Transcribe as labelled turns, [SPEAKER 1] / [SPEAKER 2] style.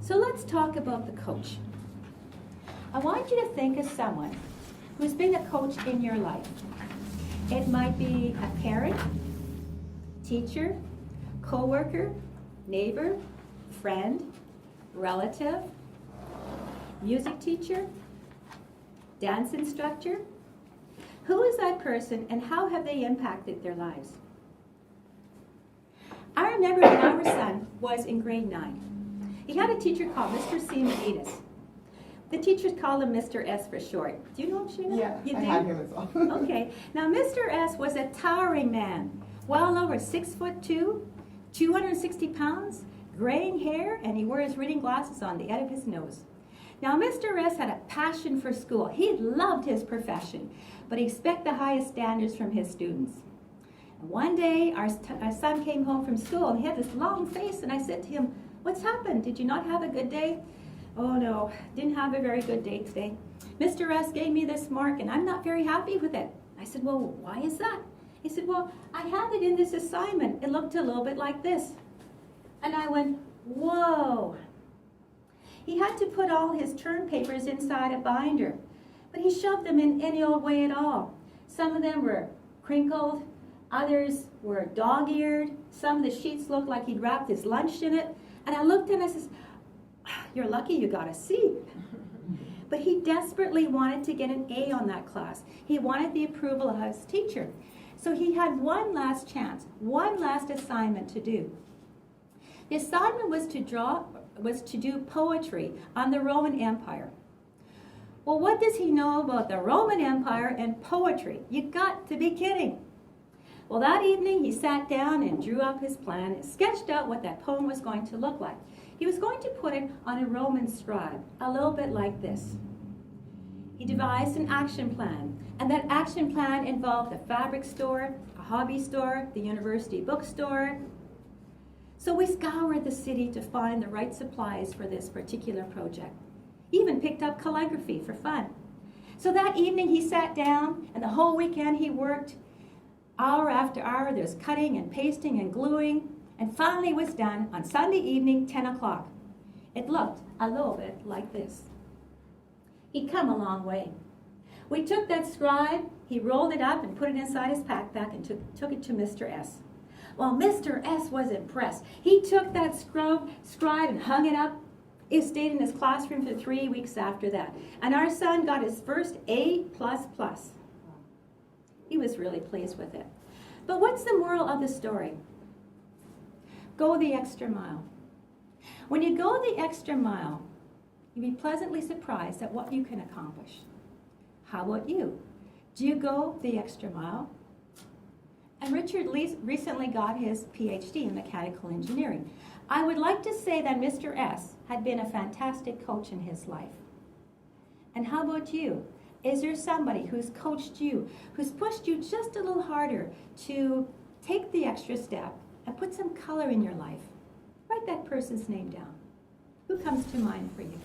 [SPEAKER 1] So let's talk about the coach. I want you to think of someone who's been a coach in your life. It might be a parent, teacher, co-worker, neighbor, friend, relative, music teacher, dance instructor. Who is that person and how have they impacted their lives? I remember when our son was in grade 9. He had a teacher called Mr. C. Meditas. The teachers call him Mr. S for short. Do you know him, Sheena?
[SPEAKER 2] Yeah,
[SPEAKER 1] You
[SPEAKER 2] I
[SPEAKER 1] do?
[SPEAKER 2] had him as well.
[SPEAKER 1] Okay. Now, Mr. S was a towering man, well over 6'2", 260 pounds, graying hair, and he wore his reading glasses on the end of his nose. Now, Mr. S had a passion for school. He loved his profession, but he expected the highest standards from his students. And one day, our son came home from school, and he had this long face, and I said to him, "What's happened? Did you not have a good day?" "Oh, no, didn't have a very good day today. Mr. S gave me this mark, and I'm not very happy with it." I said, "Well, why is that?" He said, "Well, I had it in this assignment. It looked a little bit like this." And I went, whoa. He had to put all his term papers inside a binder, but he shoved them in any old way at all. Some of them were crinkled, others were dog-eared, some of the sheets looked like he'd wrapped his lunch in it. And I looked at it and I said, "You're lucky you got a C." But he desperately wanted to get an A on that class. He wanted the approval of his teacher. So he had one last chance, one last assignment to do. The assignment was to do poetry on the Roman Empire. Well, what does he know about the Roman Empire and poetry? You got to be kidding. Well, that evening he sat down and drew up his plan and sketched out what that poem was going to look like. He was going to put it on a Roman scribe, a little bit like this. He devised an action plan, and that action plan involved a fabric store, a hobby store, the university bookstore. So we scoured the city to find the right supplies for this particular project. He even picked up calligraphy for fun. So that evening he sat down, and the whole weekend he worked. Hour after hour, there's cutting and pasting and gluing, and finally it was done on Sunday evening, 10 o'clock. It looked a little bit like this. He'd come a long way. We took that scribe, he rolled it up and put it inside his backpack and took it to Mr. S. Well, Mr. S was impressed. He took that scribe and hung it up. It stayed in his classroom for 3 weeks after that. And our son got his first A++. He was really pleased with it. But what's the moral of the story? Go the extra mile. When you go the extra mile, you'll be pleasantly surprised at what you can accomplish. How about you? Do you go the extra mile? And Richard recently got his PhD in mechanical engineering. I would like to say that Mr. S had been a fantastic coach in his life. And how about you? Is there somebody who's coached you, who's pushed you just a little harder to take the extra step and put some color in your life? Write that person's name down. Who comes to mind for you?